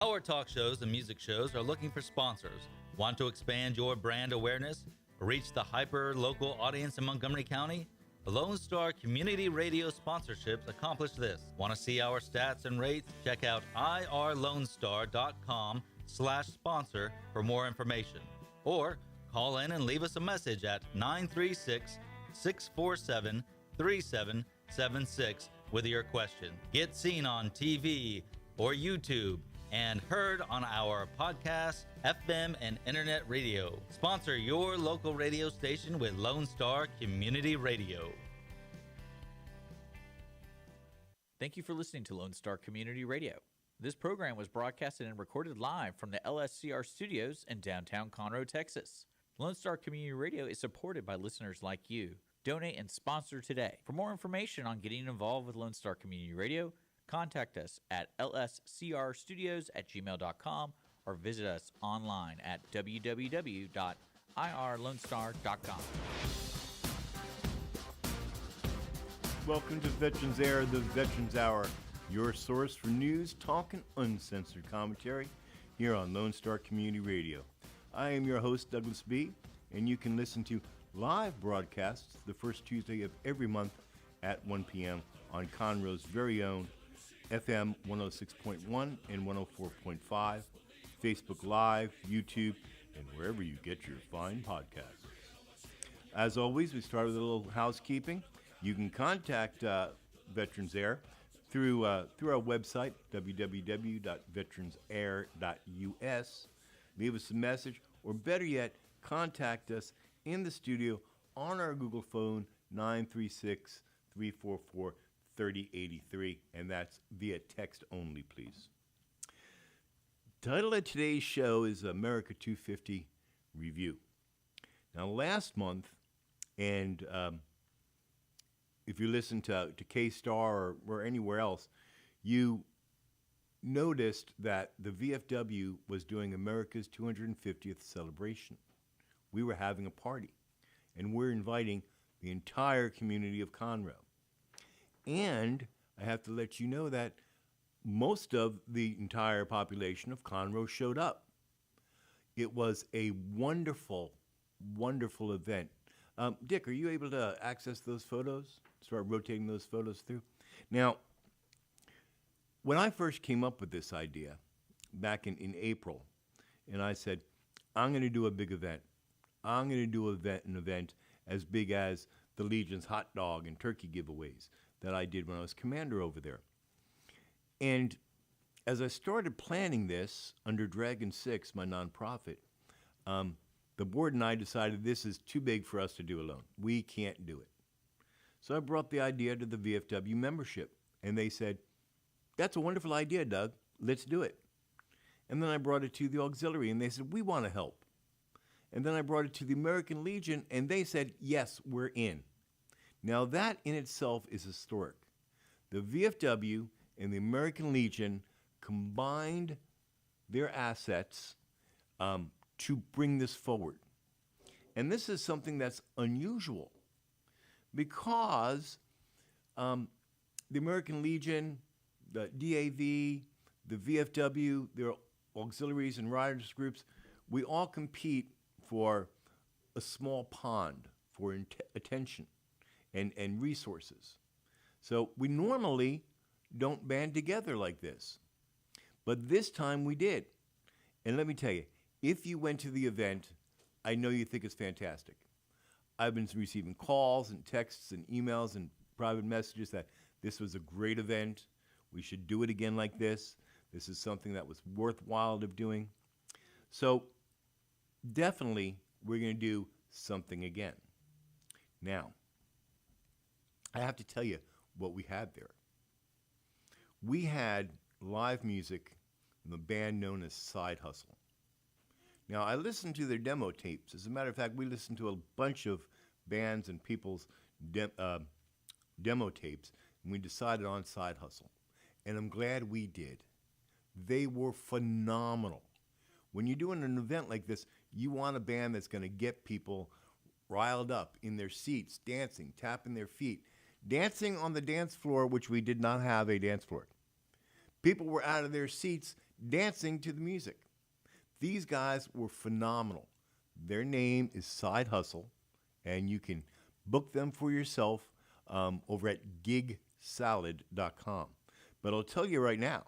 Our talk shows and music shows are looking for sponsors. Want to expand your brand awareness? Reach the hyper local audience in Montgomery County? The Lone Star Community Radio sponsorships accomplish this. Want to see our stats and rates? Check out irlonestar.com/sponsor for more information. Or call in and leave us a message at 936-647-3776 with your question. Get seen on TV or YouTube and heard on our podcast, FM, and internet radio. Sponsor your local radio station with Lone Star Community Radio. Thank you for listening to Lone Star Community Radio. This program was broadcasted and recorded live from the LSCR studios in downtown Conroe, Texas. Lone Star Community Radio is supported by listeners like you. Donate and sponsor today. For more information on getting involved with Lone Star Community Radio, contact us at lscrstudios@gmail.com or visit us online at www.irlonestar.com. Welcome to Veterans Air, the Veterans Hour, your source for news, talk, and uncensored commentary here on Lone Star Community Radio. I am your host, Douglas B., and you can listen to live broadcasts the first Tuesday of every month at 1 p.m. on Conroe's very own FM 106.1 and 104.5, Facebook Live, YouTube, and wherever you get your fine podcasts. As always, we start with a little housekeeping. You can contact Veterans Air through our website, www.veteransair.us. Leave us a message, or better yet, contact us in the studio on our Google phone, 936-344-3083, and that's via text only, please. Title of today's show is America 250 Review. Now, last month, and if you listen to K-Star or anywhere else, you noticed that the VFW was doing America's 250th celebration. We were having a party, and we're inviting the entire community of Conroe. And I have to let you know that most of the entire population of Conroe showed up. It was a wonderful, wonderful event. Dick, are you able to access those photos? Start rotating those photos through? Now, when I first came up with this idea back in April, and I said, I'm going to do a big event. I'm going to do an event as big as the Legion's hot dog and turkey giveaways that I did when I was commander over there. And as I started planning this under Dragon 6, my nonprofit, the board and I decided this is too big for us to do alone. We can't do it. So I brought the idea to the VFW membership, and they said, that's a wonderful idea, Doug. Let's do it. And then I brought it to the auxiliary, and they said, we want to help. And then I brought it to the American Legion, and they said, yes, we're in. Now that in itself is historic. The VFW and the American Legion combined their assets to bring this forward. And this is something that's unusual because the American Legion, the DAV, the VFW, their auxiliaries and riders groups, we all compete for a small pond for attention and resources. So we normally don't band together like this. But this time we did. And let me tell you, if you went to the event, I know you think it's fantastic. I've been receiving calls and texts and emails and private messages that this was a great event. We should do it again like this. This is something that was worthwhile of doing. So definitely we're going to do something again. Now, I have to tell you what we had there. We had live music from the band known as Side Hustle. Now, I listened to their demo tapes. As a matter of fact, we listened to a bunch of bands and people's demo tapes, and we decided on Side Hustle. And I'm glad we did. They were phenomenal. When you're doing an event like this, you want a band that's going to get people riled up in their seats, dancing, tapping their feet, dancing on the dance floor, which we did not have a dance floor. People were out of their seats dancing to the music. These guys were phenomenal. Their name is Side Hustle, and you can book them for yourself over at gigsalad.com. But I'll tell you right now,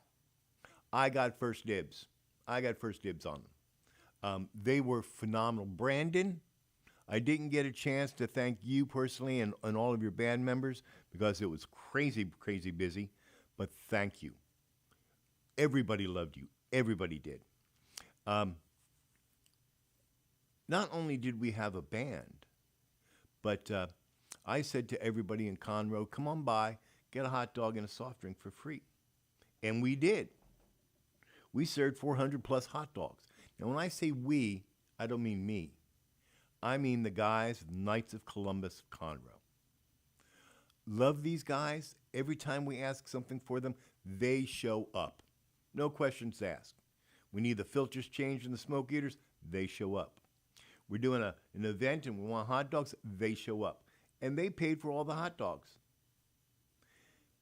I got first dibs. I got first dibs on them. They were phenomenal. Brandon, I didn't get a chance to thank you personally and all of your band members because it was crazy, crazy busy, but thank you. Everybody loved you. Everybody did. Not only did we have a band, but I said to everybody in Conroe, come on by, get a hot dog and a soft drink for free. And we did. We served 400 plus hot dogs. Now, when I say we, I don't mean me. I mean the guys, Knights of Columbus of Conroe. Love these guys. Every time we ask something for them, they show up. No questions asked. We need the filters changed in the smoke eaters, they show up. We're doing an event and we want hot dogs, they show up. And they paid for all the hot dogs.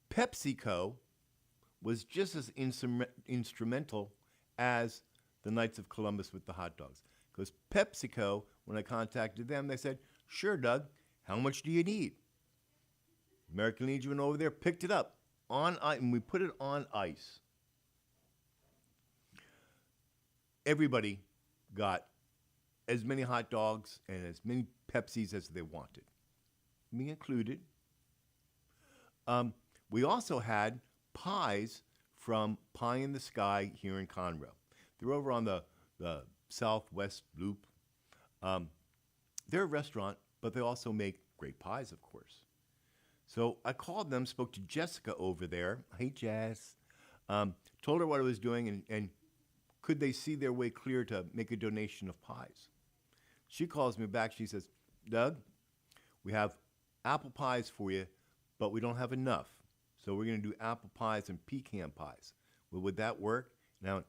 PepsiCo was just as instrumental as the Knights of Columbus with the hot dogs. Because PepsiCo, when I contacted them, they said, sure, Doug, how much do you need? American Legion went over there, picked it up, and we put it on ice. Everybody got as many hot dogs and as many Pepsis as they wanted, me included. We also had pies from Pie in the Sky here in Conroe. They're over on the Southwest Loop. They're a restaurant, but they also make great pies, of course. So I called them, spoke to Jessica over there. Hey, Jess. Told her what I was doing and could they see their way clear to make a donation of pies. She calls me back. She says, Doug, we have apple pies for you, but we don't have enough. So we're going to do apple pies and pecan pies. Well, would that work? Now,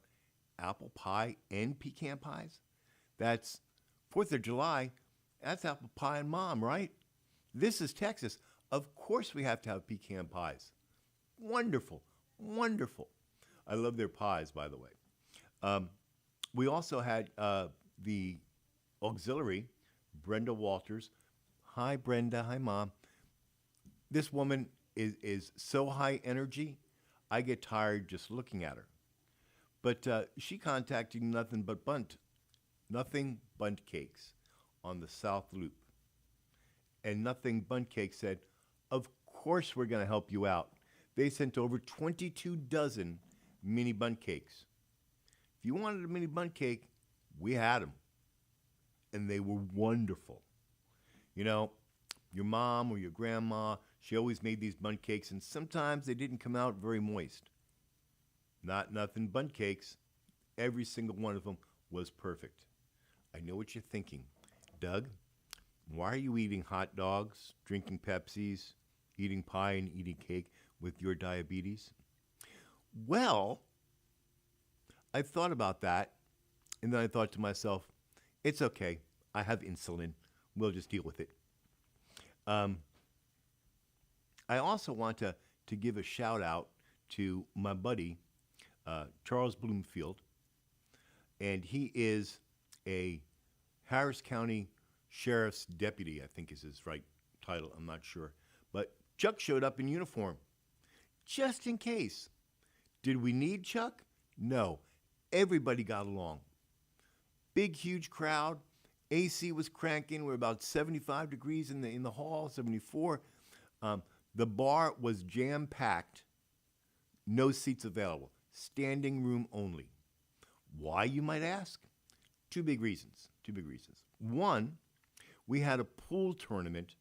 apple pie and pecan pies? That's 4th of July. That's apple pie and mom, right? This is Texas. Of course we have to have pecan pies. Wonderful, wonderful. I love their pies, by the way. We also had the auxiliary, Brenda Walters. Hi, Brenda. Hi, Mom. This woman is so high energy, I get tired just looking at her. But she contacted nothing but bunt cakes on the South Loop. And Nothing Bunt Cake said, of course we're going to help you out. They sent over 22 dozen mini bunt cakes. If you wanted a mini bunt cake, we had them. And they were wonderful. You know, your mom or your grandma, she always made these bunt cakes, and sometimes they didn't come out very moist. Not Nothing Bunt Cakes. Every single one of them was perfect. I know what you're thinking. Doug, why are you eating hot dogs, drinking Pepsis, eating pie and eating cake with your diabetes? Well, I thought about that, and then I thought to myself, it's okay. I have insulin. We'll just deal with it. I also want to give a shout out to my buddy, Charles Bloomfield, and he is a Harris County Sheriff's Deputy, I think is his right title. I'm not sure. But Chuck showed up in uniform, just in case. Did we need Chuck? No. Everybody got along. Big, huge crowd. AC was cranking. We're about 75 degrees in the hall, 74. The bar was jam-packed. No seats available. Standing room only. Why, you might ask? Two big reasons. One, we had a pool tournament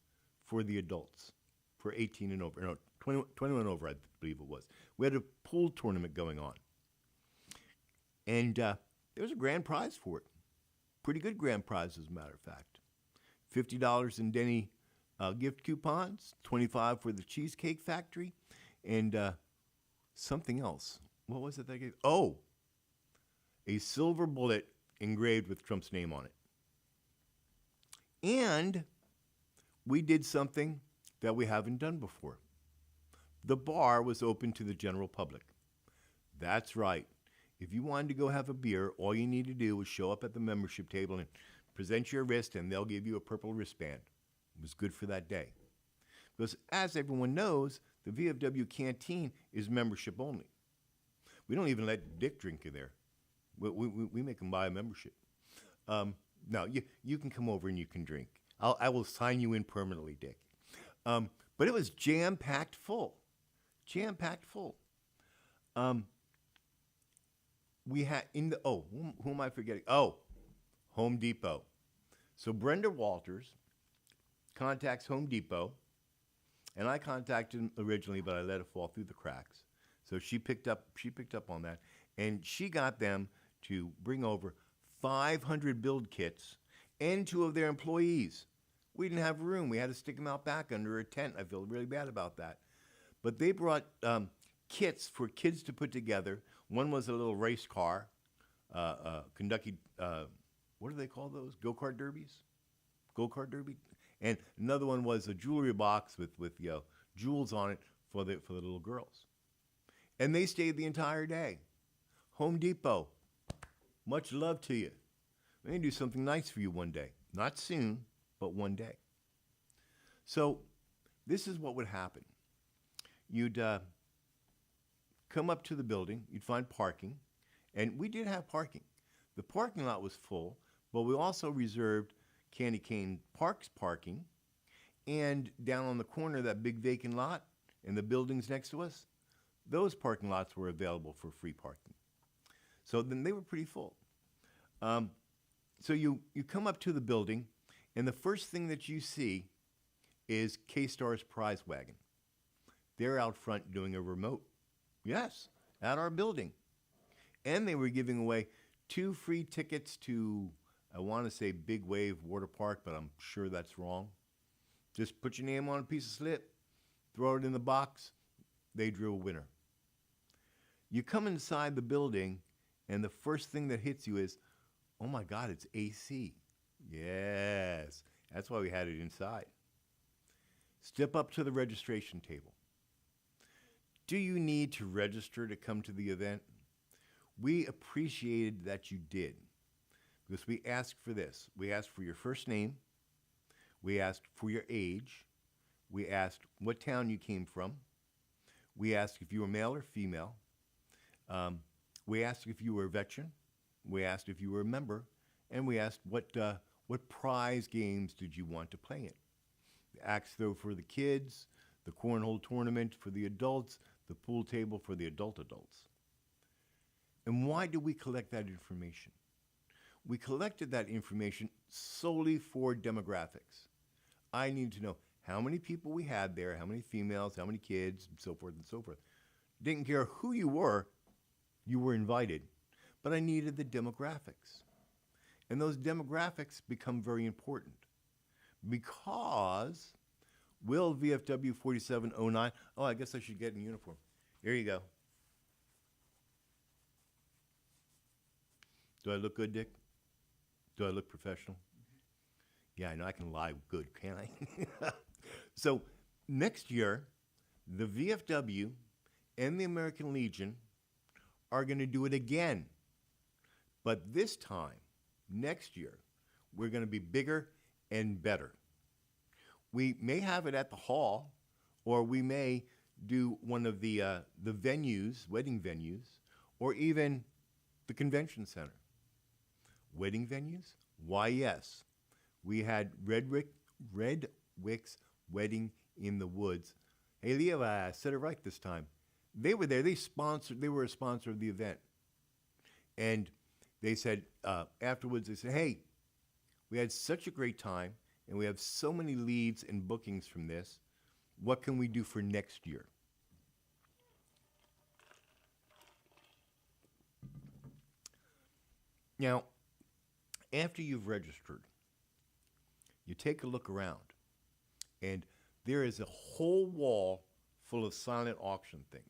for the adults, for 18 and over. No, 21 and over, I believe it was. We had a pool tournament going on. And there was a grand prize for it. Pretty good grand prize, as a matter of fact. $50 in Denny gift coupons, $25 for the Cheesecake Factory, and something else. What was it that I gave? Oh, a silver bullet engraved with Trump's name on it. And we did something that we haven't done before. The bar was open to the general public. That's right. If you wanted to go have a beer, all you need to do was show up at the membership table and present your wrist, and they'll give you a purple wristband. It was good for that day. Because as everyone knows, the VFW canteen is membership only. We don't even let Dick drink in there. We make him buy a membership. No, you can come over and you can drink. I will sign you in permanently, Dick. But it was jam-packed full. Jam-packed full. We had who am I forgetting? Oh, Home Depot. So Brenda Walters contacts Home Depot, and I contacted him originally, but I let it fall through the cracks. So she picked up on that, and she got them to bring over 500 build kits and 2 of their employees. We didn't have room. We had to stick them out back under a tent. I feel really bad about that. But they brought kits for kids to put together. One was a little race car, Kentucky, what do they call those? Go-kart derbies? Go-kart derby? And another one was a jewelry box with jewels on it for the little girls. And they stayed the entire day. Home Depot, much love to you. We're going to do something nice for you one day. Not soon, but one day. So this is what would happen. You'd come up to the building, you'd find parking, and we did have parking. The parking lot was full, but we also reserved Candy Cane Park's parking, and down on the corner, that big vacant lot and the buildings next to us, those parking lots were available for free parking. So then they were pretty full. So you come up to the building, and the first thing that you see is K-Star's prize wagon. They're out front doing a remote. Yes, at our building. And they were giving away 2 free tickets to, I want to say Big Wave Water Park, but I'm sure that's wrong. Just put your name on a piece of slip, throw it in the box, they drew a winner. You come inside the building, and the first thing that hits you is, oh my God, it's AC. Yes, that's why we had it inside. Step up to the registration table. Do you need to register to come to the event? We appreciated that you did, because we asked for this. We asked for your first name. We asked for your age. We asked what town you came from. We asked if you were male or female. We asked if you were a veteran. We asked if you were a member. And we asked what prize games did you want to play in. The axe throw for the kids, the cornhole tournament for the adults, the pool table for the adults. And why do we collect that information? We collected that information solely for demographics. I need to know how many people we had there, how many females, how many kids, and so forth and so forth. Didn't care who you were invited, but I needed the demographics. And those demographics become very important because will VFW 4709, oh, I guess I should get in uniform. Here you go. Do I look good, Dick? Do I look professional? Yeah, I know I can lie good, can't I? So next year, the VFW and the American Legion are going to do it again. But this time, next year, we're going to be bigger and better. We may have it at the hall, or we may do one of the venues, wedding venues, or even the convention center. Wedding venues? Why, yes. We had Redwick's Wedding in the Woods. Hey, Leo, I said it right this time. They were there. They were a sponsor of the event. And they said, afterwards, they said, hey, we had such a great time, and we have so many leads and bookings from this. What can we do for next year? Now, after you've registered, you take a look around, and there is a whole wall full of silent auction things.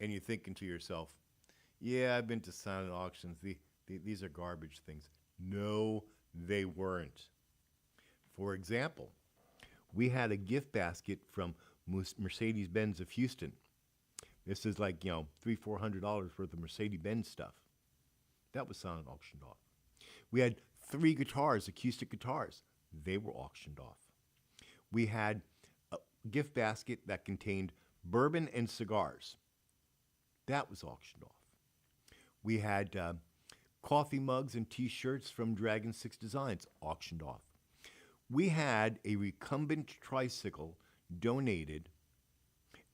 And you're thinking to yourself, yeah, I've been to silent auctions. These are garbage things. No, they weren't. For example, we had a gift basket from Mercedes-Benz of Houston. This is like, $300-400 worth of Mercedes-Benz stuff. That was selling auctioned off. We had 3 guitars, acoustic guitars. They were auctioned off. We had a gift basket that contained bourbon and cigars. That was auctioned off. We had coffee mugs and T-shirts from Dragon 6 Designs auctioned off. We had a recumbent tricycle donated,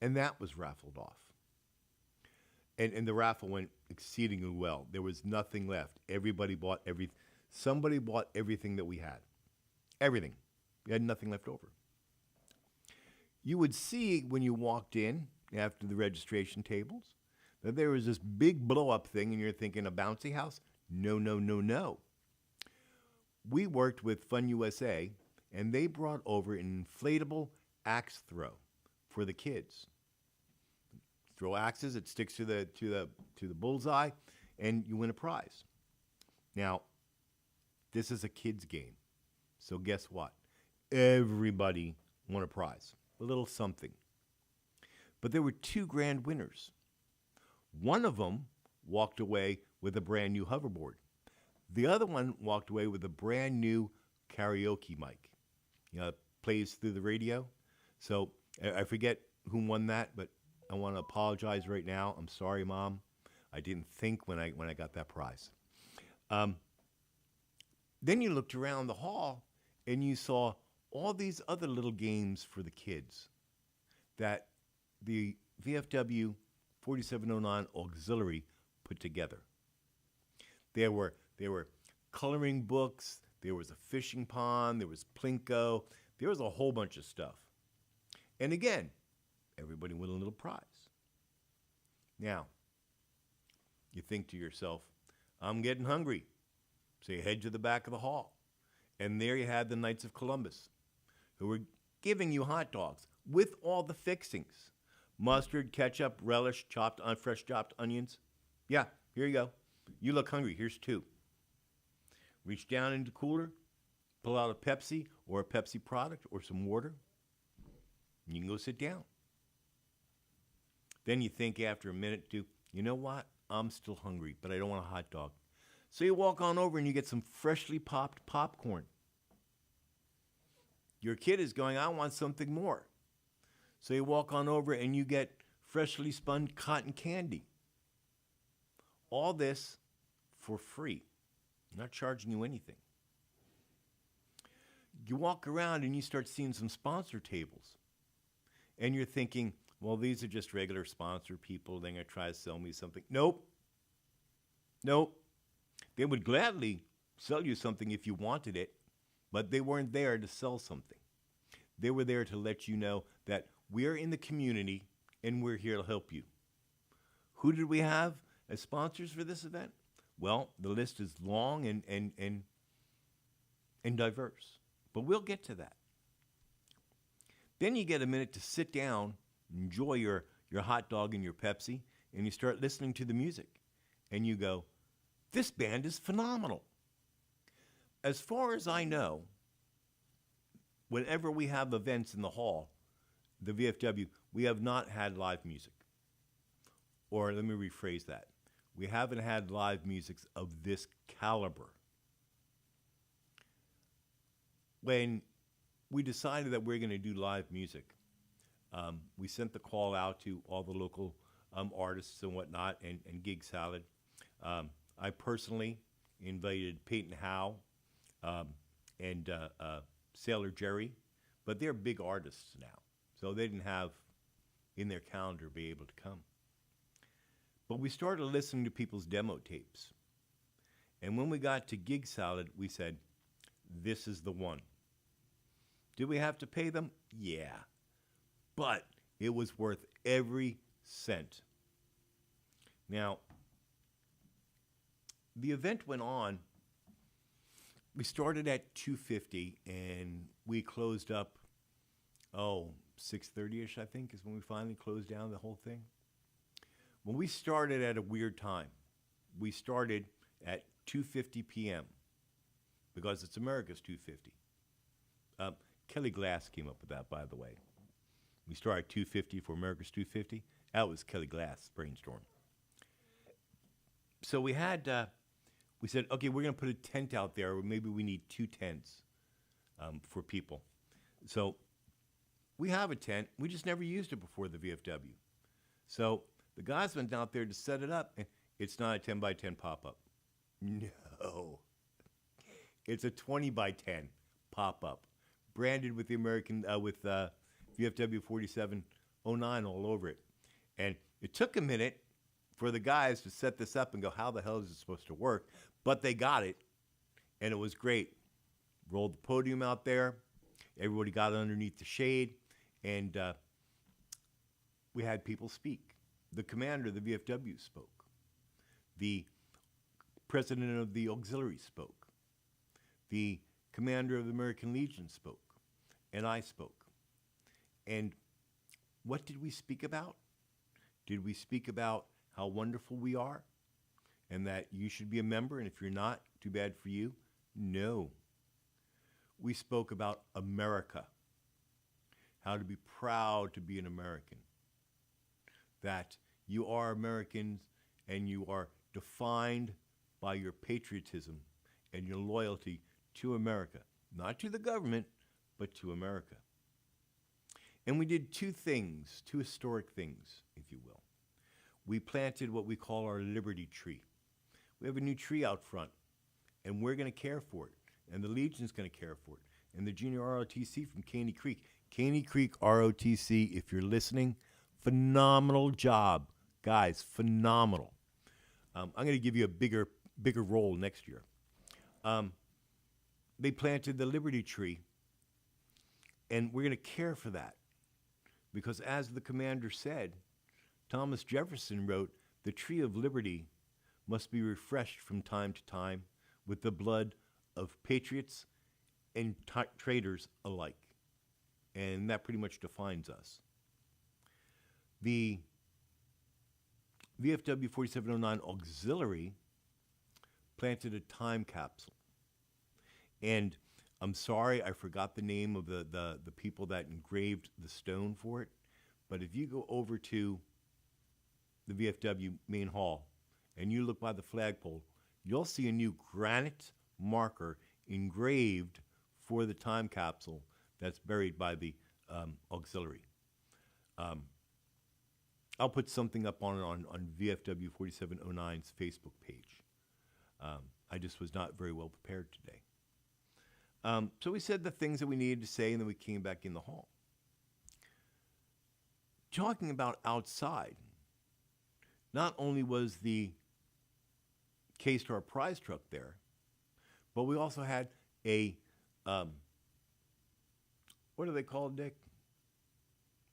and that was raffled off. And the raffle went exceedingly well. There was nothing left. Everybody bought everything. Somebody bought everything that we had. Everything. We had nothing left over. You would see when you walked in after the registration tables that there was this big blow-up thing, and you're thinking, a bouncy house? No, no, no, no. We worked with Fun USA, and they brought over an inflatable axe throw for the kids. Throw axes, it sticks to the bullseye, and you win a prize. Now, this is a kids' game, so guess what? Everybody won a prize, a little something. But there were 2 grand winners. One of them walked away with a brand new hoverboard. The other one walked away with a brand new karaoke mic. It plays through the radio. So I forget who won that, but I want to apologize right now. I'm sorry, Mom. I didn't think when I got that prize. Then you looked around the hall and you saw all these other little games for the kids that the VFW 4709 Auxiliary put together. There were coloring books, there was a fishing pond, there was Plinko, there was a whole bunch of stuff. And again, everybody won a little prize. Now, you think to yourself, I'm getting hungry. So you head to the back of the hall. And there you had the Knights of Columbus, who were giving you hot dogs with all the fixings. Mustard, ketchup, relish, fresh chopped onions. Yeah, here you go. You look hungry. Here's 2. Reach down into the cooler, pull out a Pepsi or a Pepsi product or some water, and you can go sit down. Then you think after a minute, you know what? I'm still hungry, but I don't want a hot dog. So you walk on over and you get some freshly popped popcorn. Your kid is going, I want something more. So you walk on over and you get freshly spun cotton candy. All this for free, not charging you anything. You walk around and you start seeing some sponsor tables. And you're thinking, well, these are just regular sponsor people. They're going to try to sell me something. Nope. They would gladly sell you something if you wanted it, but they weren't there to sell something. They were there to let you know that we're in the community and we're here to help you. Who did we have as sponsors for this event? Well, the list is long and diverse, but we'll get to that. Then you get a minute to sit down, enjoy your hot dog and your Pepsi, and you start listening to the music. And you go, this band is phenomenal. As far as I know, whenever we have events in the hall, the VFW, we have not had live music. Or let me rephrase that. We haven't had live music of this caliber. When we decided that we're going to do live music, we sent the call out to all the local artists and whatnot, and Gig Salad. I personally invited Peyton Howe and Sailor Jerry, but they're big artists now, so they didn't have in their calendar be able to come. But we started listening to people's demo tapes. And when we got to Gig Salad, we said, this is the one. Did we have to pay them? Yeah. But it was worth every cent. Now, the event went on. We started at 2:50 and we closed up, 6:30-ish, I think, is when we finally closed down the whole thing. Well, we started at a weird time. We started at 2:50 p.m. because it's America's 2:50. Kelly Glass came up with that, by the way. We started at 2:50 for America's 2:50. That was Kelly Glass' brainstorm. So we said, okay, we're going to put a tent out there, or maybe we need 2 tents for people. So we have a tent. We just never used it before the VFW. So the guys went out there to set it up, and it's not a 10 by 10 pop-up. No. It's a 20 by 10 pop-up, branded with the VFW 4709 all over it. And it took a minute for the guys to set this up and go, how the hell is it supposed to work? But they got it, and it was great. Rolled the podium out there. Everybody got underneath the shade, and we had people speak. The commander of the VFW spoke. The president of the auxiliary spoke. The commander of the American Legion spoke. And I spoke. And what did we speak about? Did we speak about how wonderful we are and that you should be a member, and if you're not, too bad for you? No. We spoke about America, how to be proud to be an American, that you are Americans and you are defined by your patriotism and your loyalty to America, not to the government, but to America. And we did 2 things, 2 historic things, if you will. We planted what we call our Liberty Tree. We have a new tree out front, and we're going to care for it, and the Legion's going to care for it, and the Junior ROTC from Caney Creek. Caney Creek ROTC, if you're listening, phenomenal job. Guys, phenomenal. I'm going to give you a bigger role next year. They planted the Liberty Tree, and we're going to care for that. Because as the commander said, Thomas Jefferson wrote, the tree of liberty must be refreshed from time to time with the blood of patriots and traitors alike. And that pretty much defines us. The VFW 4709 Auxiliary planted a time capsule. And I'm sorry, I forgot the name of the people that engraved the stone for it. But if you go over to the VFW main hall and you look by the flagpole, you'll see a new granite marker engraved for the time capsule that's buried by the auxiliary. I'll put something up on VFW 4709's Facebook page. I just was not very well prepared today. So we said the things that we needed to say, and then we came back in the hall. Talking about outside, not only was the K-Star prize truck there, but we also had a, what are they called, Dick?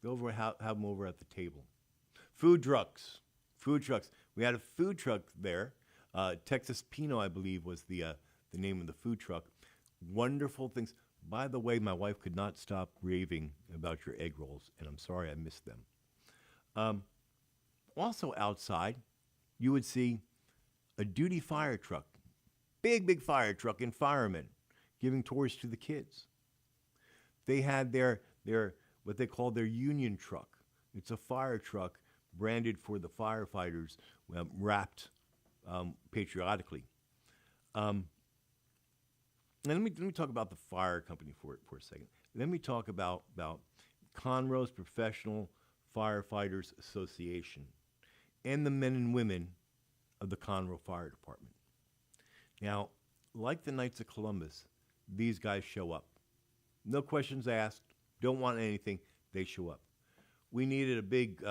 They have them over at the table. Food trucks. Food trucks. We had a food truck there. Texas Pino, I believe, was the name of the food truck. Wonderful things. By the way, my wife could not stop raving about your egg rolls, and I'm sorry I missed them. Also outside, you would see a duty fire truck, big fire truck, and firemen giving tours to the kids. They had their what they call their union truck. It's a fire truck branded for the firefighters, wrapped patriotically. And let me talk about the fire company for a second. Let me talk about Conroe's Professional Firefighters Association and the men and women of the Conroe Fire Department. Now, like the Knights of Columbus, these guys show up. No questions asked, don't want anything, they show up. We needed a big,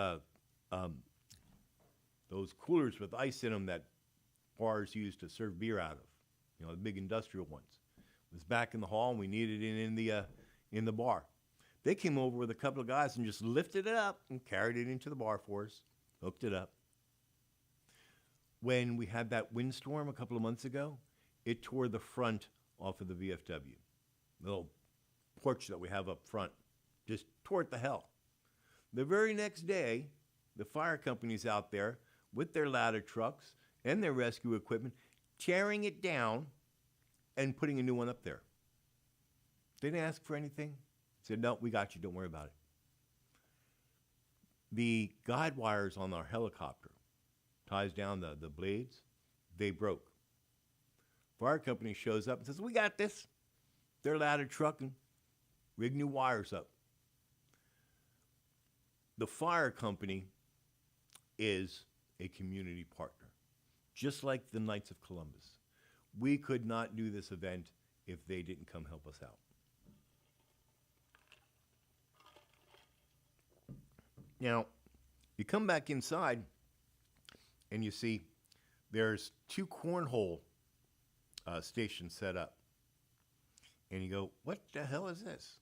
those coolers with ice in them that bars used to serve beer out of, the big industrial ones. It was back in the hall, and we needed it in the bar. They came over with a couple of guys and just lifted it up and carried it into the bar for us, hooked it up. When we had that windstorm a couple of months ago, it tore the front off of the VFW. The little porch that we have up front just tore it to hell. The very next day, the fire company's out there with their ladder trucks and their rescue equipment, tearing it down and putting a new one up there. They didn't ask for anything. Said, no, we got you. Don't worry about it. The guide wires on our helicopter ties down the blades. They broke. Fire company shows up and says, "We got this." They're ladder trucking, rig new wires up. The fire company is a community partner, just like the Knights of Columbus. We could not do this event if they didn't come help us out. Now, you come back inside and you see there's 2 cornhole stations set up. And you go, what the hell is this?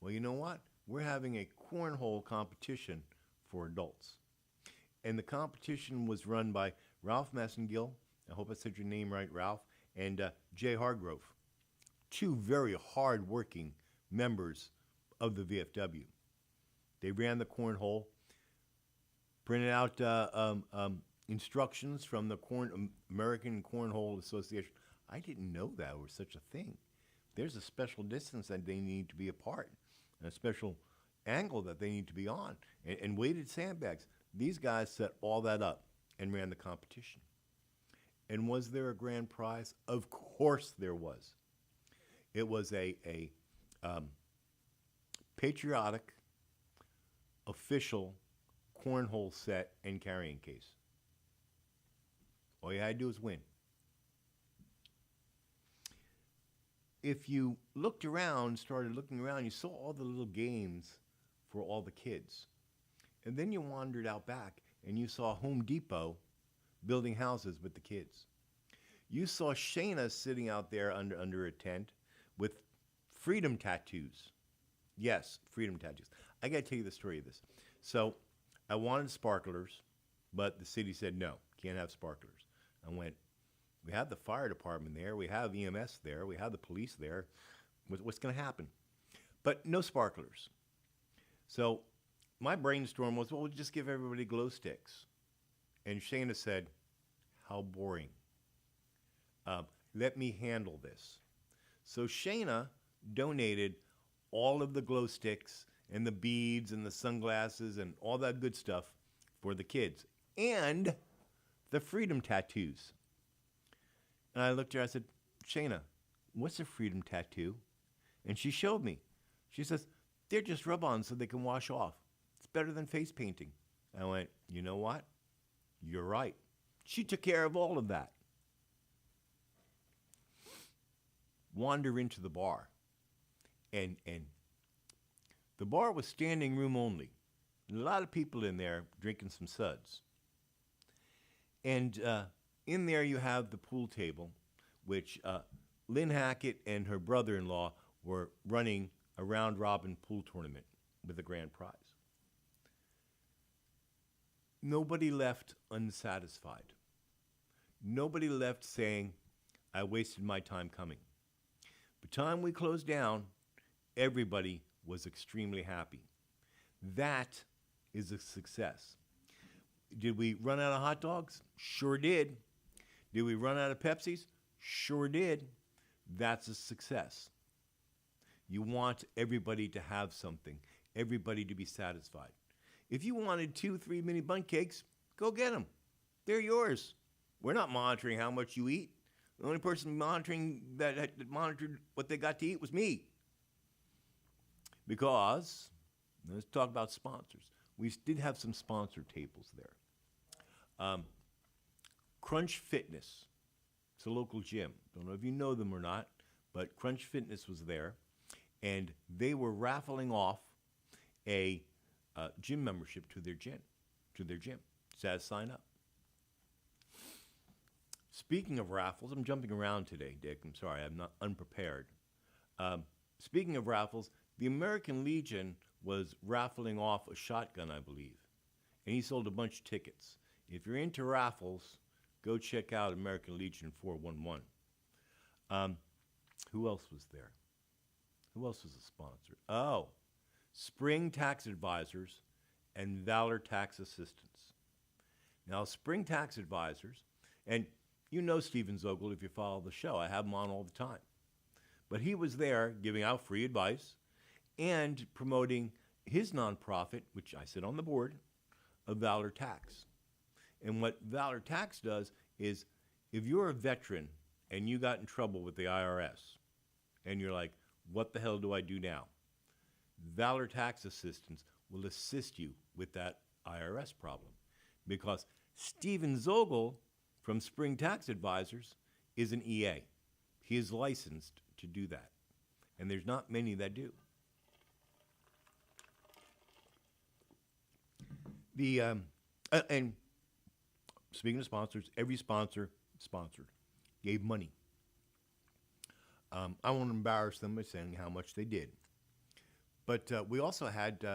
Well, you know what? We're having a cornhole competition for adults. And the competition was run by Ralph Messengill, I hope I said your name right, Ralph, and Jay Hargrove, 2 very hard-working members of the VFW. They ran the cornhole, printed out instructions from the American Cornhole Association. I didn't know that was such a thing. There's a special distance that they need to be apart, and a special angle that they need to be on, and weighted sandbags. These guys set all that up and ran the competition. And was there a grand prize? Of course there was. It was a patriotic, official cornhole set and carrying case. All you had to do was win. If you looked around, started looking around, you saw all the little games for all the kids. And then you wandered out back and you saw Home Depot building houses with the kids. You saw Shayna sitting out there under a tent with freedom tattoos. Yes, freedom tattoos. I got to tell you the story of this. So I wanted sparklers, but the city said, no, can't have sparklers. I went, we have the fire department there, we have EMS there, we have the police there. What's going to happen? But no sparklers. So my brainstorm was, well, we'll just give everybody glow sticks. And Shayna said, how boring. Let me handle this. So Shayna donated all of the glow sticks and the beads and the sunglasses and all that good stuff for the kids. And the freedom tattoos. And I looked at her, I said, Shayna, what's a freedom tattoo? And she showed me. She says, they're just rub-ons so they can wash off. It's better than face painting. I went, you know what? You're right. She took care of all of that. Wander into the bar. And the bar was standing room only. And a lot of people in there drinking some suds. And in there you have the pool table, which Lynn Hackett and her brother-in-law were running a round-robin pool tournament with a grand prize. Nobody left unsatisfied. Nobody left saying, I wasted my time coming. By the time we closed down, everybody was extremely happy. That is a success. Did we run out of hot dogs? Sure did. Did we run out of Pepsis? Sure did. That's a success. You want everybody to have something, everybody to be satisfied. If you wanted 2, 3 mini bundt cakes, go get them. They're yours. We're not monitoring how much you eat. The only person monitoring that monitored what they got to eat was me. Because, let's talk about sponsors. We did have some sponsor tables there. Crunch Fitness. It's a local gym. Don't know if you know them or not, but Crunch Fitness was there, and they were raffling off a gym membership to their gym. Just had to sign up. Speaking of raffles, I'm jumping around today, Dick. I'm sorry, I'm not unprepared. Speaking of raffles, the American Legion was raffling off a shotgun, I believe, and he sold a bunch of tickets. If you're into raffles, go check out American Legion 411. Who else was there? Who else was a sponsor? Oh, Spring Tax Advisors and Valor Tax Assistance. Now, Spring Tax Advisors, and you know Stephen Zogel if you follow the show. I have him on all the time. But he was there giving out free advice and promoting his nonprofit, which I sit on the board, of Valor Tax. And what Valor Tax does is, if you're a veteran and you got in trouble with the IRS, and you're like, what the hell do I do now? Valor Tax Assistance will assist you with that IRS problem, because Stephen Zogel from Spring Tax Advisors is an EA. He is licensed to do that, and there's not many that do. And speaking of sponsors, every sponsor sponsored gave money. I won't embarrass them by saying how much they did. But we also had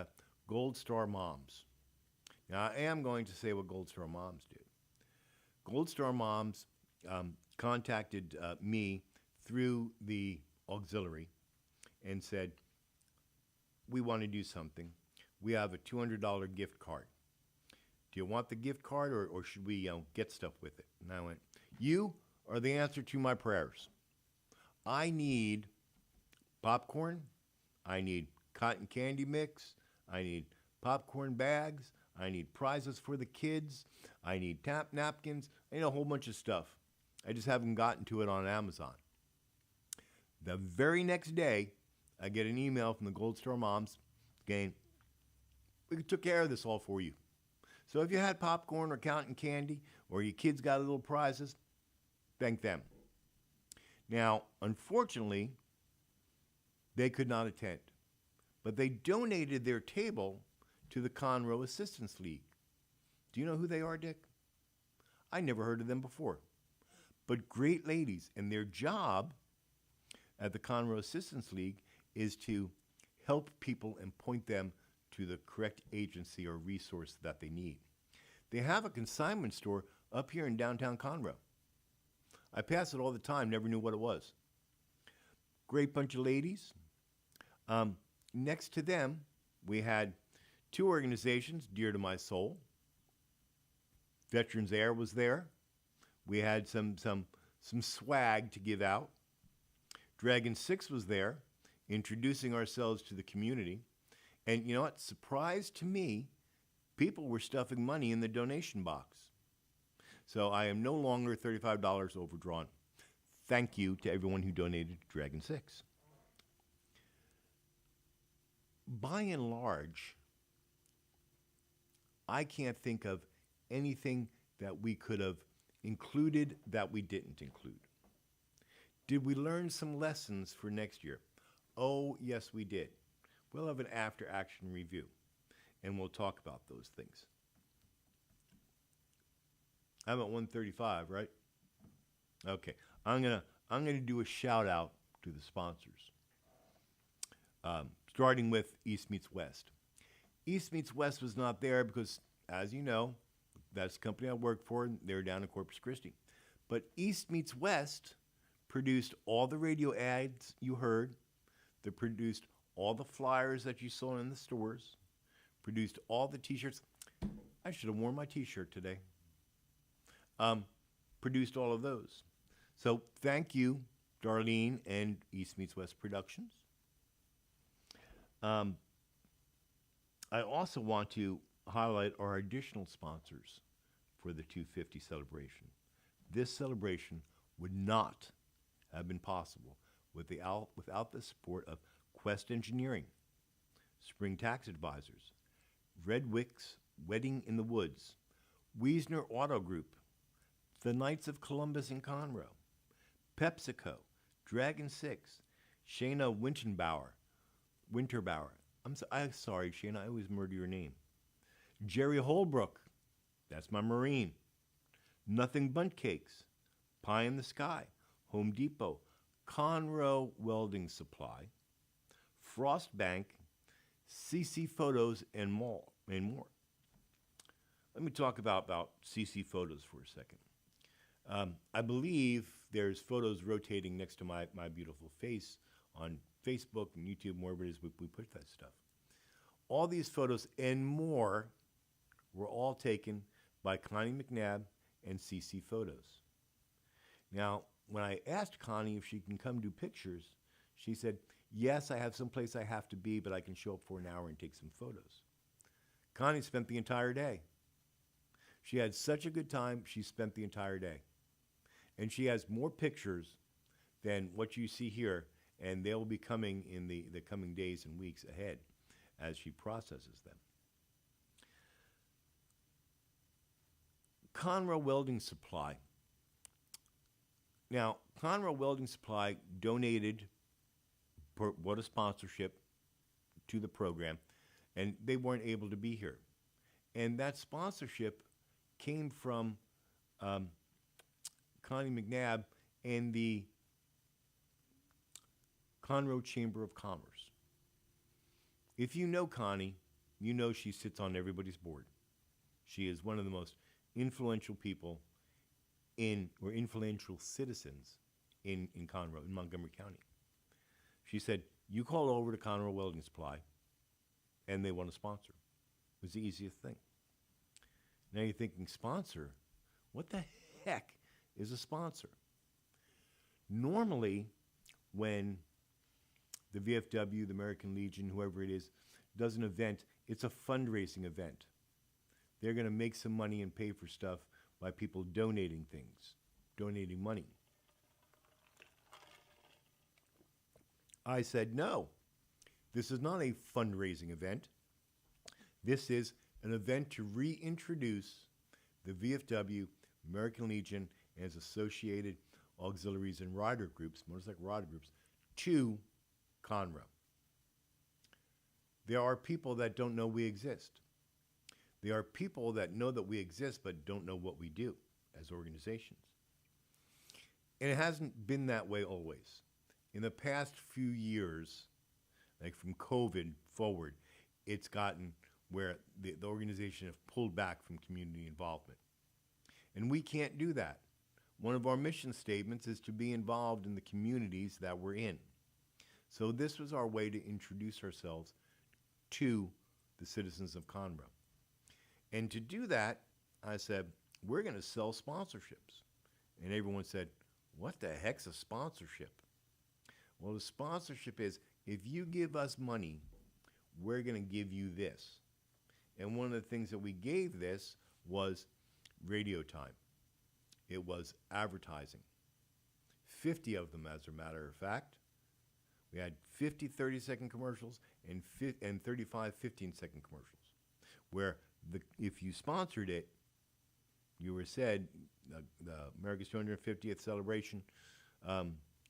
Gold Star Moms. Now, I am going to say what Gold Star Moms did. Gold Star Moms contacted me through the auxiliary and said, we want to do something. We have a $200 gift card. Do you want the gift card, or should we get stuff with it? And I went, you are the answer to my prayers. I need popcorn. I need cotton candy mix. I need popcorn bags. I need prizes for the kids. I need tap napkins. I need a whole bunch of stuff. I just haven't gotten to it on Amazon. The very next day, I get an email from the Gold Star Moms saying, we took care of this all for you. So if you had popcorn or cotton candy, or your kids got little prizes, thank them. Now, unfortunately, they could not attend, but they donated their table to the Conroe Assistance League. Do you know who they are, Dick? I never heard of them before. But great ladies, and their job at the Conroe Assistance League is to help people and point them to the correct agency or resource that they need. They have a consignment store up here in downtown Conroe. I pass it all the time, never knew what it was. Great bunch of ladies. Next to them, we had two organizations dear to my soul. Veterans Air was there. We had some swag to give out. Dragon 6 was there, introducing ourselves to the community. And you know what? Surprise to me, people were stuffing money in the donation box. So I am no longer $35 overdrawn. Thank you to everyone who donated to Dragon 6. By and large, I can't think of anything that we could have included that we didn't include. Did we learn some lessons for next year? Oh, yes, we did. We'll have an after-action review, and we'll talk about those things. I'm at 135, right? Okay, I'm gonna do a shout out to the sponsors, starting with East Meets West. East Meets West was not there because, as you know, that's the company I work for, and they're down in Corpus Christi. But East Meets West produced all the radio ads you heard. They produced all the flyers that you saw in the stores, produced all the T-shirts. I should have worn my T-shirt today. Produced all of those. So thank you, Darlene and East Meets West Productions. I also want to highlight our additional sponsors for the 250 celebration. This celebration would not have been possible without the support of Quest Engineering, Spring Tax Advisors, Redwick's Wedding in the Woods, Wiesner Auto Group, the Knights of Columbus in Conroe, PepsiCo, Dragon 6, Shayna Winterbauer. I'm sorry, Shayna, I always murder your name. Jerry Holbrook, that's my Marine. Nothing Bundt Cakes, Pie in the Sky, Home Depot, Conroe Welding Supply, Frostbank, CC Photos, and more. Let me talk about CC Photos for a second. I believe there's photos rotating next to my beautiful face on Facebook and YouTube, wherever it is we put that stuff. All these photos and more were all taken by Connie McNabb and CC Photos. Now, when I asked Connie if she can come do pictures, she said, yes, I have someplace I have to be, but I can show up for an hour and take some photos. Connie spent the entire day. She had such a good time, she spent the entire day. And she has more pictures than what you see here, and they'll be coming in the coming days and weeks ahead as she processes them. Conroe Welding Supply. Now, Conroe Welding Supply donated what a sponsorship to the program, and they weren't able to be here. And that sponsorship came from Connie McNabb and the Conroe Chamber of Commerce. If you know Connie, you know she sits on everybody's board. She is one of the most influential people or influential citizens in Conroe, in Montgomery County. She said, you call over to Conroe Welding Supply, and they want to sponsor. It was the easiest thing. Now you're thinking, sponsor? What the heck is a sponsor? Normally, when the VFW, the American Legion, whoever it is, does an event, it's a fundraising event. They're going to make some money and pay for stuff by people donating things, donating money. I said, no, this is not a fundraising event. This is an event to reintroduce the VFW, American Legion, and its associated auxiliaries and rider groups, motorcycle rider groups, to Conroe. There are people that don't know we exist. There are people that know that we exist but don't know what we do as organizations. And it hasn't been that way always. In the past few years, like from COVID forward, it's gotten where the organization have pulled back from community involvement. And we can't do that. One of our mission statements is to be involved in the communities that we're in. So this was our way to introduce ourselves to the citizens of Conroe. And to do that, I said, we're going to sell sponsorships. And everyone said, what the heck's a sponsorship? Well, the sponsorship is, if you give us money, we're going to give you this. And one of the things that we gave this was radio time. It was advertising. 50 of them, as a matter of fact. We had 50 30-second commercials and 35 15-second commercials, where if you sponsored it, you were said, the America's 250th celebration,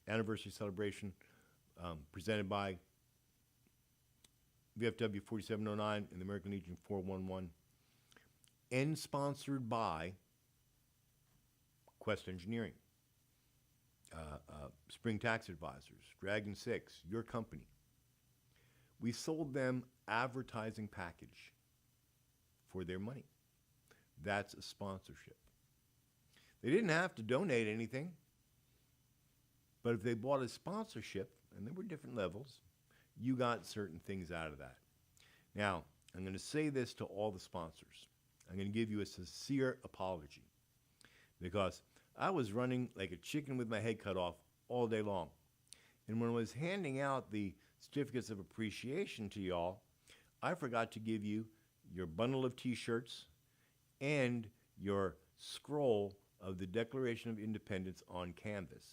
anniversary celebration, presented by VFW 4709 and the American Legion 411, and sponsored by Quest Engineering, Spring Tax Advisors, Dragon 6, your company. We sold them advertising package for their money. That's a sponsorship. They didn't have to donate anything, but if they bought a sponsorship, and there were different levels, you got certain things out of that. Now, I'm going to say this to all the sponsors. I'm going to give you a sincere apology, because I was running like a chicken with my head cut off all day long. And when I was handing out the certificates of appreciation to y'all, I forgot to give you your bundle of t-shirts and your scroll of the Declaration of Independence on canvas.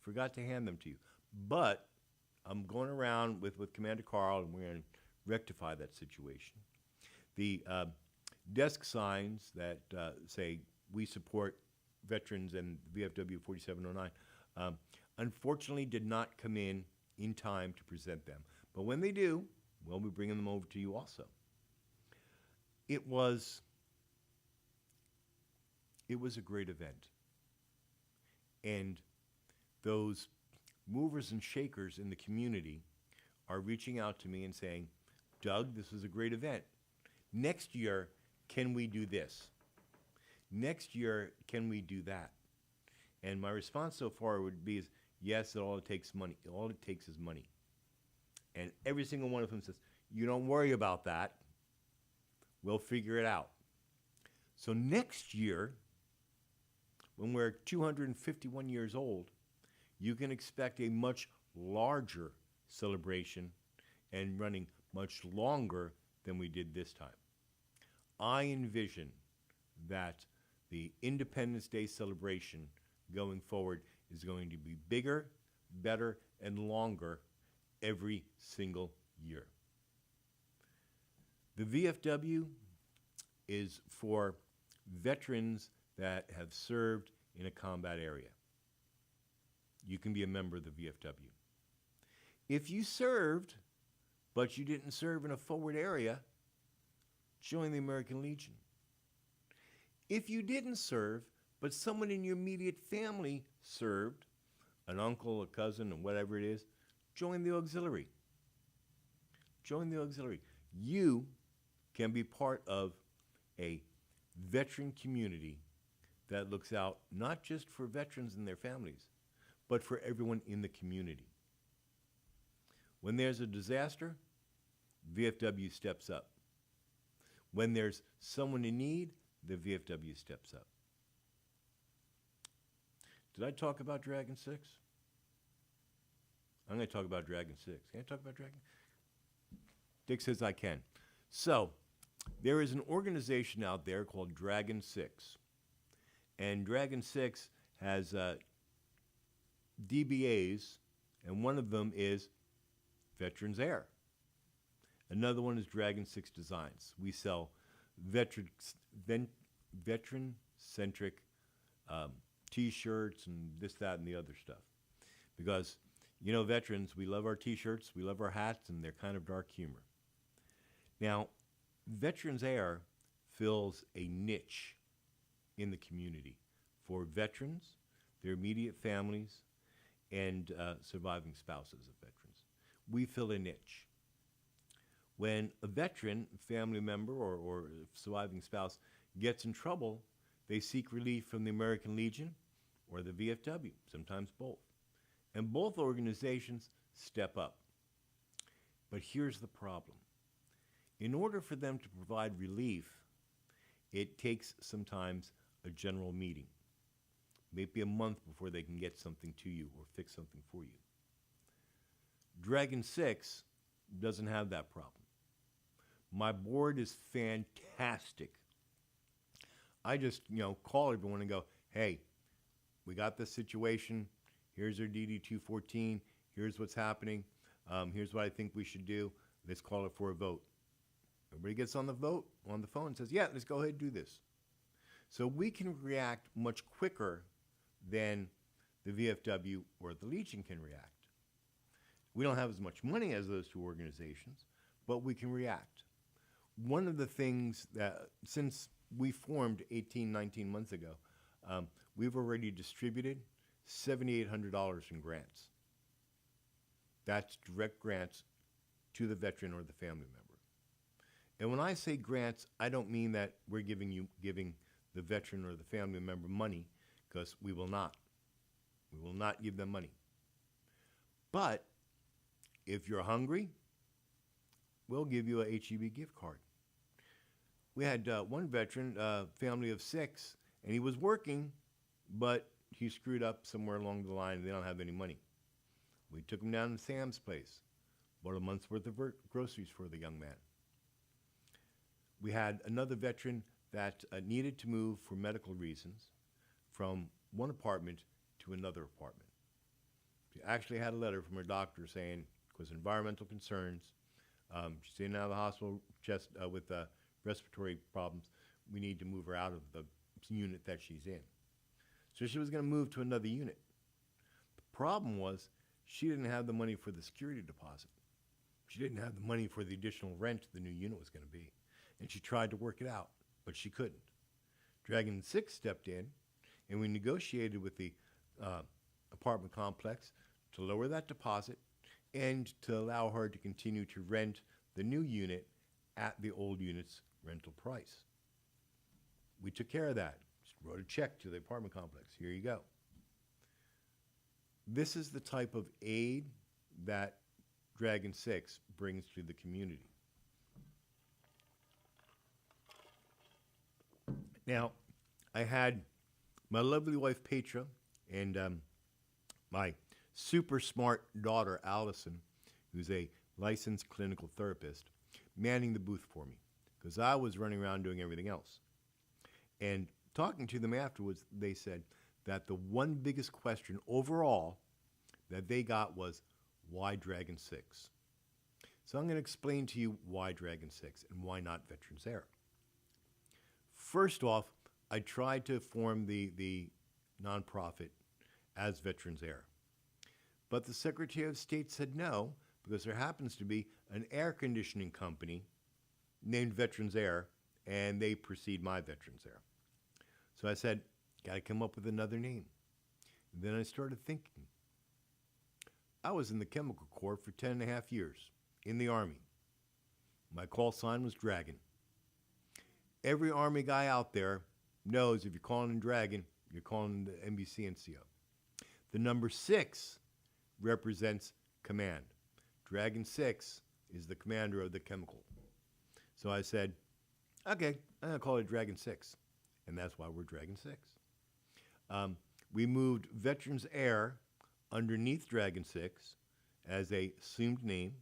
Forgot to hand them to you. But I'm going around with Commander Carl, and we're going to rectify that situation. The desk signs that say, we support veterans and VFW 4709, unfortunately did not come in time to present them. But when they do, we'll be bringing them over to you also. It was a great event. And those movers and shakers in the community are reaching out to me and saying, Doug, this was a great event. Next year, can we do this? Next year, can we do that? And my response so far would be is, yes, all it takes money. All it takes is money. And every single one of them says, you don't worry about that. We'll figure it out. So next year, when we're 251 years old, you can expect a much larger celebration and running much longer than we did this time. I envision that the Independence Day celebration going forward is going to be bigger, better, and longer every single year. The VFW is for veterans that have served in a combat area. You can be a member of the VFW. If you served, but you didn't serve in a forward area, join the American Legion. If you didn't serve, but someone in your immediate family served, an uncle, a cousin, or whatever it is, join the auxiliary. Join the auxiliary. You can be part of a veteran community that looks out not just for veterans and their families, but for everyone in the community. When there's a disaster, VFW steps up. When there's someone in need, the VFW steps up. Did I talk about Dragon 6? I'm going to talk about Dragon 6. Can I talk about Dragon? Dick says I can. So, there is an organization out there called Dragon 6. And Dragon 6 has DBAs, and one of them is Veterans Air. Another one is Dragon 6 Designs. We sell veteran-centric T-shirts and this, that, and the other stuff. Because, you know, veterans, we love our T-shirts, we love our hats, and they're kind of dark humor. Now, Veterans Air fills a niche in the community for veterans, their immediate families, and surviving spouses of veterans. We fill a niche. When a veteran, family member, or surviving spouse gets in trouble, they seek relief from the American Legion or the VFW, sometimes both. And both organizations step up. But here's the problem. In order for them to provide relief, it takes sometimes a general meeting. Maybe a month before they can get something to you or fix something for you. Dragon 6 doesn't have that problem. My board is fantastic. I just, call everyone and go, hey, we got this situation. Here's our DD-214. Here's what's happening. Here's what I think we should do. Let's call it for a vote. Everybody gets on the phone and says, yeah, let's go ahead and do this. So we can react much quicker than the VFW or the Legion can react. We don't have as much money as those two organizations, but we can react. One of the things that, since we formed 18, 19 months ago, we've already distributed $7,800 in grants. That's direct grants to the veteran or the family member. And when I say grants, I don't mean that we're giving the veteran or the family member money, because we will not. We will not give them money. But if you're hungry, we'll give you a HEB gift card. We had one veteran, family of 6, and he was working, but he screwed up somewhere along the line, and they don't have any money. We took him down to Sam's place, bought a month's worth of groceries for the young man. We had another veteran that needed to move for medical reasons from one apartment to another apartment. She actually had a letter from her doctor saying, because of environmental concerns, she's in and out of the hospital just with respiratory problems, we need to move her out of the unit that she's in. So she was going to move to another unit. The problem was she didn't have the money for the security deposit. She didn't have the money for the additional rent the new unit was going to be. And she tried to work it out, but she couldn't. Dragon 6 stepped in, and we negotiated with the apartment complex to lower that deposit and to allow her to continue to rent the new unit at the old unit's rental price. We took care of that. Just wrote a check to the apartment complex. Here you go. This is the type of aid that Dragon 6 brings to the community. Now, I had my lovely wife, Petra, and my super smart daughter, Allison, who's a licensed clinical therapist, manning the booth for me, because I was running around doing everything else. And talking to them afterwards, they said that the one biggest question overall that they got was, why Dragon 6? So I'm going to explain to you why Dragon 6 and why not Veterans Air. First off, I tried to form the nonprofit as Veterans Air. But the Secretary of State said no, because there happens to be an air conditioning company named Veterans Air, and they precede my Veterans Air. So I said, got to come up with another name. And then I started thinking. I was in the Chemical Corps for 10 and a half years, in the Army. My call sign was Dragon. Every Army guy out there knows if you're calling in Dragon, you're calling the NBC NCO. The number 6 represents command. Dragon 6 is the commander of the chemical. So I said, okay, I'm going to call it Dragon 6. And that's why we're Dragon 6. We moved Veterans Air underneath Dragon 6 as a assumed name,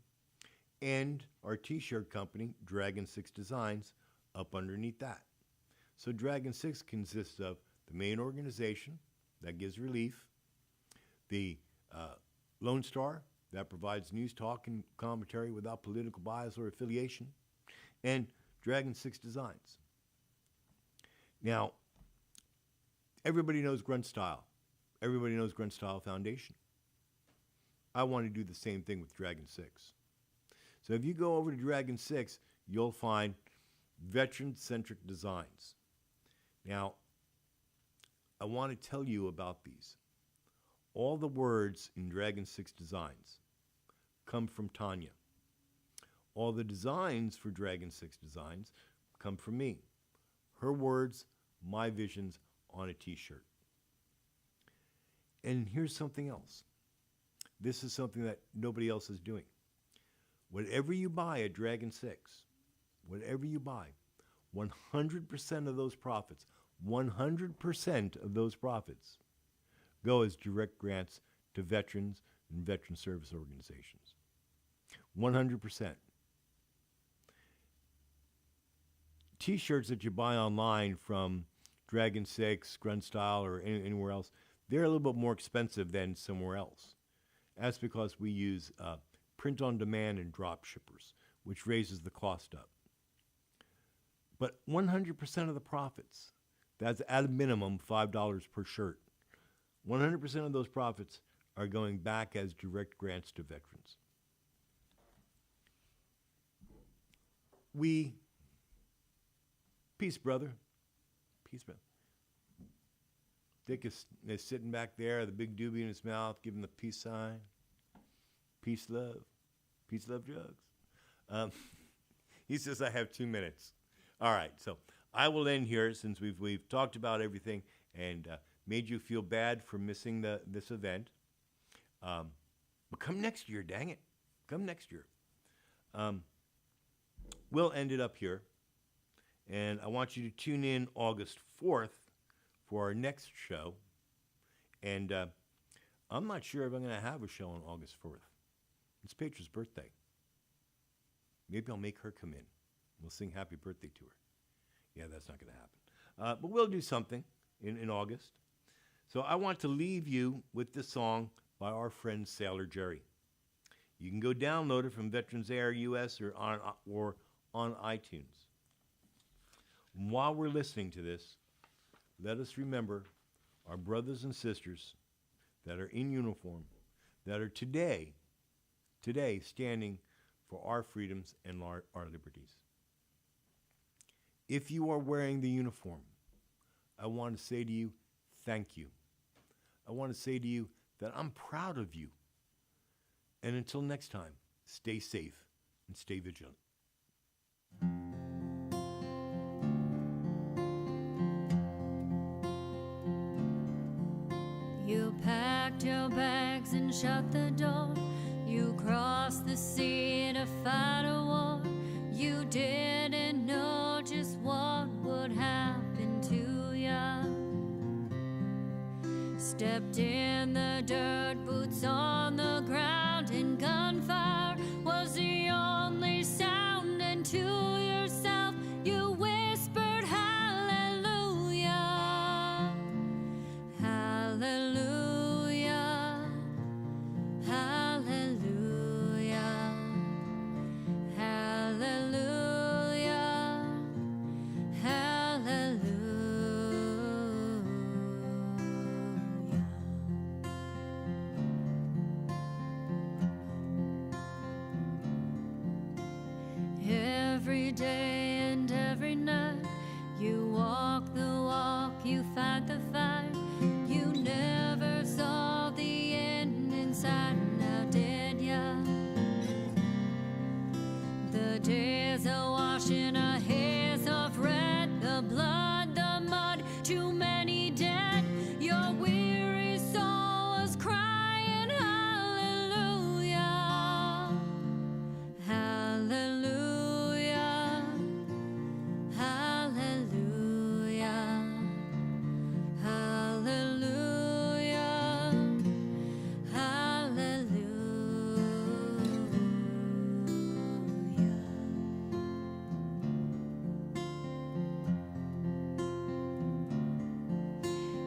and our t-shirt company, Dragon 6 Designs, up underneath that. So Dragon 6 consists of the main organization that gives relief, the Lone Star that provides news, talk, and commentary without political bias or affiliation, and Dragon 6 Designs. Now, everybody knows Grunt Style. Everybody knows Grunt Style Foundation. I want to do the same thing with Dragon 6. So if you go over to Dragon 6, you'll find veteran-centric designs. Now, I want to tell you about these. All the words in Dragon 6 Designs come from Tanya. All the designs for Dragon 6 Designs come from me. Her words, my visions on a t-shirt. And here's something else. This is something that nobody else is doing. Whatever you buy at Dragon 6, whatever you buy, 100% of those profits, 100% of those profits go as direct grants to veterans and veteran service organizations. 100%. T-shirts that you buy online from Dragon 6, Grunt Style, or anywhere else, they're a little bit more expensive than somewhere else. That's because we use print on demand and drop shippers, which raises the cost up. But 100% of the profits, that's at a minimum $5 per shirt, 100% of those profits are going back as direct grants to veterans. Peace, brother. Peace, brother. Dick is sitting back there, the big doobie in his mouth, giving the peace sign. Peace, love. Peace, love, drugs. He says, I have 2 minutes. All right, so I will end here since we've talked about everything and made you feel bad for missing this event. But come next year, dang it. Come next year. We'll end it up here. And I want you to tune in August 4th for our next show. And I'm not sure if I'm going to have a show on August 4th. It's Petra's birthday. Maybe I'll make her come in. We'll sing happy birthday to her. Yeah, that's not going to happen. But we'll do something in August. So I want to leave you with this song by our friend Sailor Jerry. You can go download it from Veterans Air US or on iTunes. And while we're listening to this, let us remember our brothers and sisters that are in uniform, that are today standing for our freedoms and our liberties. If you are wearing the uniform, I want to say to you, thank you. I want to say to you that I'm proud of you. And until next time, stay safe and stay vigilant. You packed your bags and shut the door. You crossed the sea to fight a war. You didn't know just what would happen to ya. Stepped in the dirt, boots on the ground, and gunfire was the only sound. And to yourself you whispered hallelujah. day and every night. You walk the walk, you fight the fight. You never saw the end in sight, now did ya? The days are washing our hairs of red, the blood, the mud, too many dead. Your weary soul was crying hallelujah, hallelujah, hallelujah, hallelujah, hallelujah.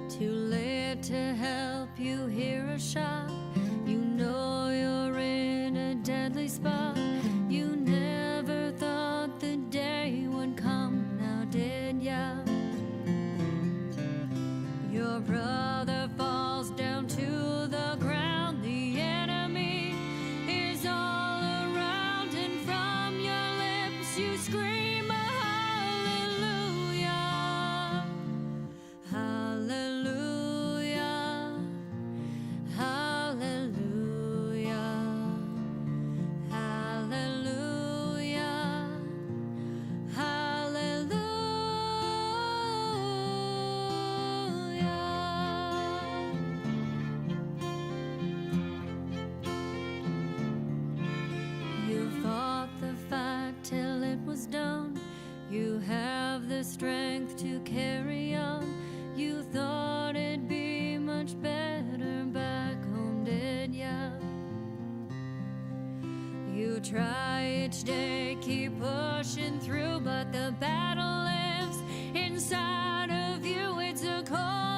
Too late to help you hear a shot. You know you're in a deadly spot. You never thought the day would come, now did ya? Your brother falls down to the ground. The enemy is all around, and from your lips you scream a hallelujah, hallelujah, hallelujah, hallelujah, hallelujah. You fought the fight till it was done. You have the strength to carry on. You thought it'd be much better back home, did ya? You try each day, keep pushing through, but the battle lives inside of you. It's a cold